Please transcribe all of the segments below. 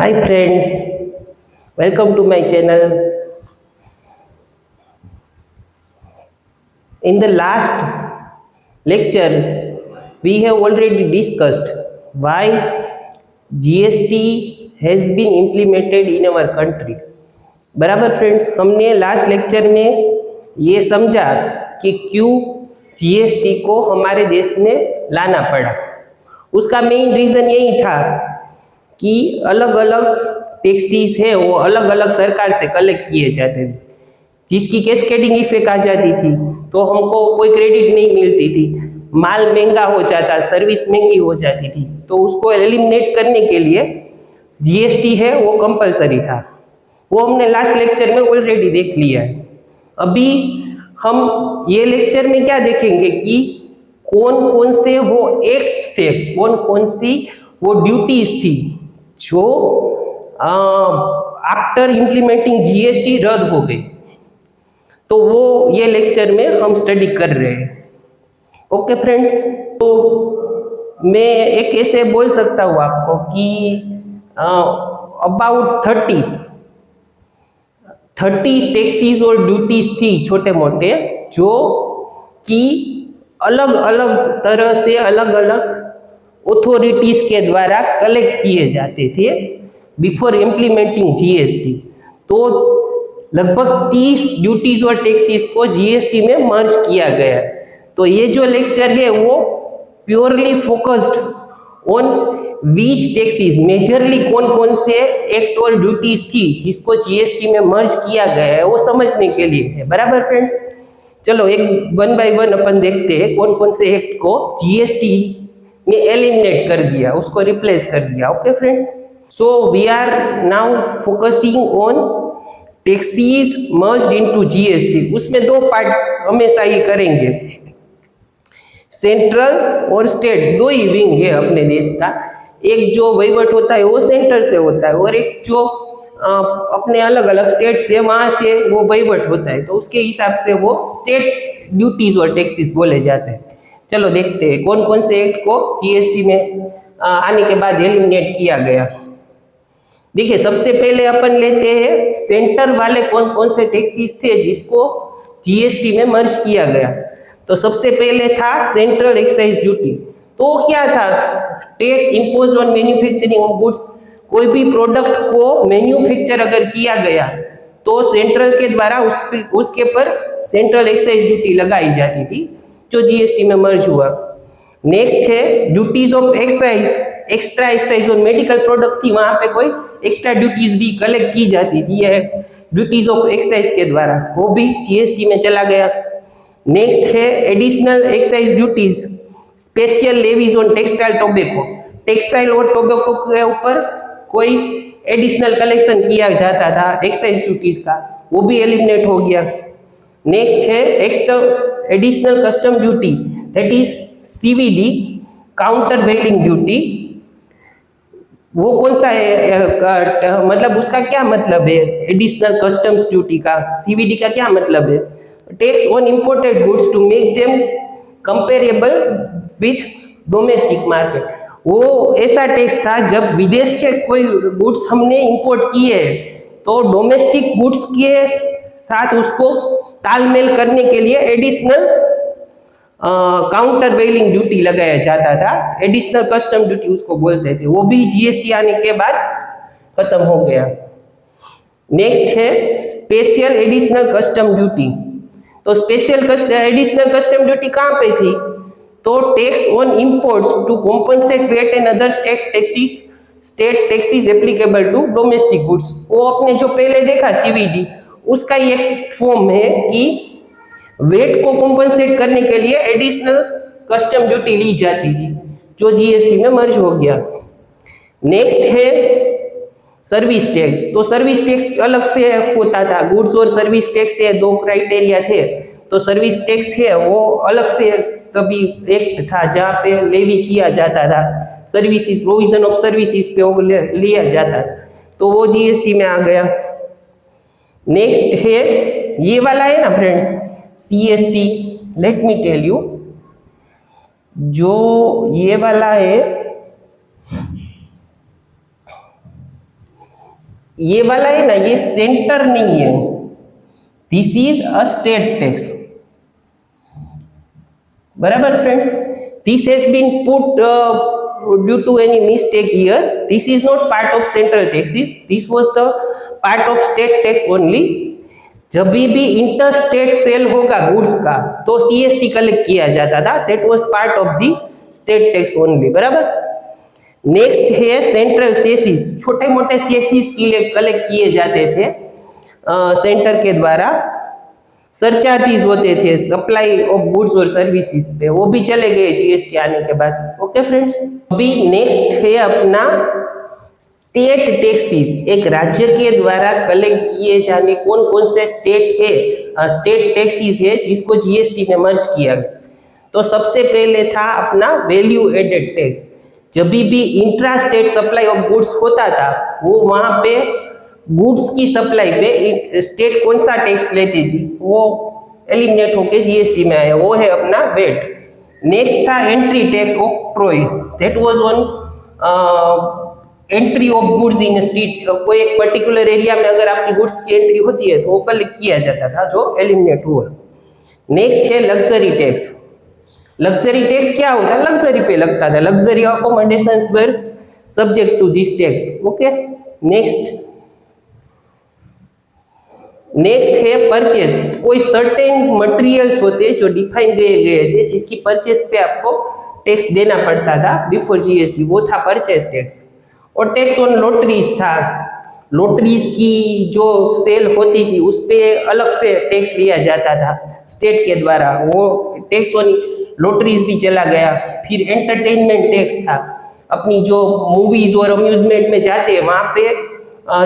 Hi friends, welcome to my channel. In the last lecture, we have already discussed why GST has been implemented in our country. बराबर friends, हमने last lecture में ये समझा कि क्यों GST को हमारे देश में लाना पड़ा। उसका मेन रीज़न यही था कि अलग अलग टैक्सीज है वो अलग अलग सरकार से कलेक्ट किए जाते थे, जिसकी कैस्केडिंग इफेक्ट आ जाती थी तो हमको कोई क्रेडिट नहीं मिलती थी, माल महंगा हो जाता, सर्विस महंगी हो जाती थी। तो उसको एलिमिनेट करने के लिए जीएसटी है वो कंपलसरी था। वो हमने लास्ट लेक्चर में ऑलरेडी देख लिया है। अभी हम ये लेक्चर में क्या देखेंगे कि कौन कौन से वो एक्ट्स थे, कौन कौन सी वो ड्यूटीज थी जो आफ्टर इम्प्लीमेंटिंग जीएसटी रद्द हो गई। तो वो ये लेक्चर में हम स्टडी कर रहे हैं। ओके फ्रेंड्स, तो मैं एक ऐसे बोल सकता हूँ आपको कि अबाउट 30 टैक्सीज और ड्यूटीज थी छोटे मोटे, जो कि अलग अलग तरह से अलग अलग ऑथोरिटीज के द्वारा कलेक्ट किए जाते थे बिफोर इम्प्लीमेंटिंग जीएसटी। तो लगभग 30 ड्यूटीज और टैक्सीज को जीएसटी में मर्ज किया गया। तो ये जो लेक्चर है वो purely focused on which taxis, majorly कौन कौन से एक्ट और ड्यूटीज थी जिसको जीएसटी में मर्ज किया गया है वो समझने के लिए है। बराबर फ्रेंड्स, चलो एक वन बाय वन अपन देखते हैं कौन कौन से एक्ट को जीएसटी में एलिमिनेट कर दिया, उसको रिप्लेस कर दिया। Okay friends, so we are now focusing on taxes merged into GST. उसमें दो पार्ट हमेशा ही करेंगे, सेंट्रल और स्टेट, दो ही विंग है अपने देश का। एक जो वहीवट होता है वो सेंटर से होता है और एक जो अपने अलग अलग स्टेट से वहां से वो वहीवट होता है, तो उसके हिसाब से वो स्टेट ड्यूटीज और टैक्सेस बोले जाते हैं। चलो देखते हैं कौन कौन से एक्ट को जीएसटी में आने के बाद एलिमिनेट किया गया। देखिए, सबसे पहले अपन लेते हैं सेंटर वाले कौन कौन से टैक्सेस थे जिसको जीएसटी में मर्ज किया गया। तो सबसे पहले था सेंट्रल एक्साइज ड्यूटी। तो क्या था? Tax impose on manufacturing of goods. कोई भी प्रोडक्ट को मैन्युफैक्चर अगर किया गया तो सेंट्रल के द्वारा उसके पर सेंट्रल एक्साइज ड्यूटी लगाई जाती थी, जो जीएसटी में मर्ज हुआ। नेक्स्ट है duties of excise, extra excise on medical product थी, वहां पे कोई एक्स्ट्रा ड्यूटीज भी कलेक्ट की जाती थी ड्यूटीज ऑफ एक्साइज के द्वारा, वो भी जीएसटी में चला गया। नेक्स्ट है additional excise duties, special levies on textile tobacco. Textile और टोबैको के ऊपर कोई एडिशनल कलेक्शन किया जाता था एक्साइज ड्यूटीज का, वो भी एलिमिनेट हो गया। नेक्स्ट है additional custom duty, that is CVD, countervailing duty. वो कौन सा है, मतलब उसका क्या मतलब है? एडिशनल कस्टम्स ड्यूटी का, सीवीडी का क्या मतलब है? Tax on imported goods to make them comparable with domestic market. वो ऐसा टैक्स था जब विदेश से कोई गुड्स हमने इंपोर्ट किए तो डोमेस्टिक गुड्स के साथ उसको तालमेल करने के लिए एडिशनल काउंटर वेलिंग ड्यूटी लगाया जाता था, एडिशनल कस्टम ड्यूटी उसको बोलते थे। वो भी जीएसटी आने के बाद खत्म हो गया। नेक्स्ट है स्पेशल एडिशनल कस्टम ड्यूटी। तो स्पेशल एडिशनल कस्टम ड्यूटी कहाँ पे थी? तो tax on imports to compensate VAT and other state taxes applicable to domestic goods. वो अपने जो पहले देखा सीवीडी, उसका ये फॉर्म है कि वेट को कॉम्पनसेट करने के लिए एडिशनल कस्टम ड्यूटी ली जाती थी, जो जीएसटी में मर्ज हो गया। नेक्स्ट है सर्विस टैक्स। तो सर्विस टैक्स अलग से होता था, गुड्स और सर्विस टैक्स से दो क्राइटेरिया थे। तो सर्विस टैक्स है वो अलग से कभी एक्ट था जहाँ पे लेवी किया जाता था, सर्विसेज, प्रोविजन ऑफ सर्विसेज पे वो लिया जाता था, तो वो जीएसटी में आ गया। नेक्स्ट है ये वाला है ना friends, CST. Let me tell you, जो ये वाला है ये वाला है ना, ये सेंटर नहीं है, this is a state tax. बराबर friends, this has been put due to any mistake here. This is not part of central taxes, this was the part of state tax only. जब भी inter state sale होगा goods का तो CST collect किया जाता था, that was part of the state tax only. बराबर। Next है सेंट्रल सेसिस, छोटे मोटे सेसिस कलेक्ट किए जाते थे सेंटर के द्वारा, सरचार्जेस होते थे सप्लाई ऑफ गुड्स और सर्विसेज पे, वो भी चले गए जीएसटी आने के बाद। ओके फ्रेंड्स, अभी नेक्स्ट है अपना स्टेट टैक्सेस, एक राज्य के द्वारा कलेक्ट किए जाने कौन कौन से स्टेट है स्टेट टैक्सेस है जिसको जीएसटी में मर्ज किया गया। तो सबसे पहले था अपना वैल्यू एडेड टैक्स। जब भी intra state supply of goods होता था वो वहां पे गुड्स की सप्लाई पे स्टेट कौन सा टैक्स लेती थी वो एलिमिनेट होके जीएसटी में आया, वो है अपना वेट। नेक्स्ट था entry tax octroi, that was on entry of goods in street. कोई एक पर्टिकुलर एरिया में अगर आपकी गुड्स की एंट्री होती है तो वो कलेक्ट किया जाता था, जो एलिमिनेट हुआ। नेक्स्ट है लग्जरी टैक्स। लग्जरी टैक्स क्या होता है, लग्जरी पे लगता था, luxury accommodations were subject to this tax. Okay. Next है परचेज। कोई सर्टेन मटेरियल्स होते हैं जो डिफाइन किए गए थे जिसकी परचेज पे आपको टैक्स देना पड़ता था बिफोर जीएसटी, वो था परचेज टैक्स। और टैक्स ऑन लॉटरीज था, लॉटरीज की जो सेल होती थी उस पे अलग से टैक्स लिया जाता था स्टेट के द्वारा, वो टैक्स ऑन लॉटरीज भी चला गया। फिर एंटरटेनमेंट टैक्स था, अपनी जो मूवीज और अम्यूजमेंट में जाते हैं वहां पे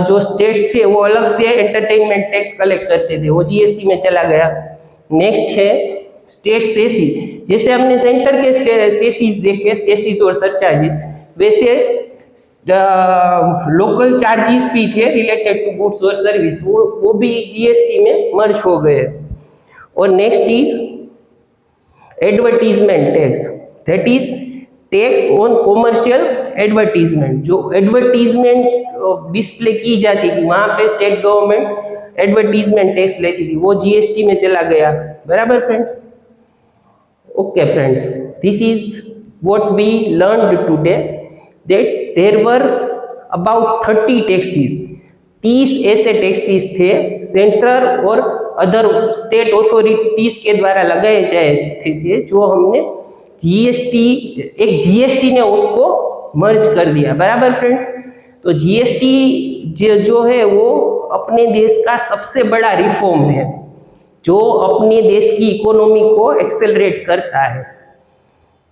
जो स्टेट्स थे वो अलग से एंटरटेनमेंट टैक्स कलेक्ट करते थे, वो जीएसटी में चला गया। नेक्स्ट है स्टेट सेसी। जैसे हमने सेंटर के सेसीज देखे, सेसीज और सरचार्जेस, वैसे लोकल चार्जेस भी थे रिलेटेड टू गुड्स और सर्विस, वो भी जीएसटी में मर्ज हो गए। और next is advertisement tax, that is tax on commercial advertisement. जो एडवर्टीजमेंट डिस्प्ले की जाती थी वहां पे स्टेट गवर्नमेंट एडवर्टीजमेंट टैक्स लेती थी, वो जीएसटी में चला गया। बराबर friends. Okay friends, this is what we learned today, that there were about 30 taxes. 30 ऐसे टैक्सेस थे सेंट्रल और अदर स्टेट अथॉरिटीज के द्वारा लगाए जाते थे, जो हमने जीएसटी ने उसको मर्ज कर दिया। बराबर फ्रेंड। तो जीएसटी जो है वो अपने देश का सबसे बड़ा रिफॉर्म है जो अपने देश की इकोनॉमी को एक्सेलरेट करता है।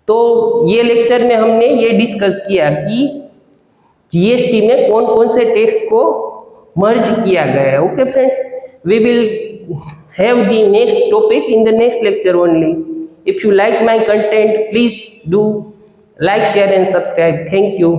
तो ये लेक्चर में हमने ये डिस्कस किया कि जीएसटी में कौन कौन से टैक्स को मर्ज किया गया है। Okay friends, we will have the next topic in the next lecture only. If you like my content, please do like, share and subscribe. Thank you.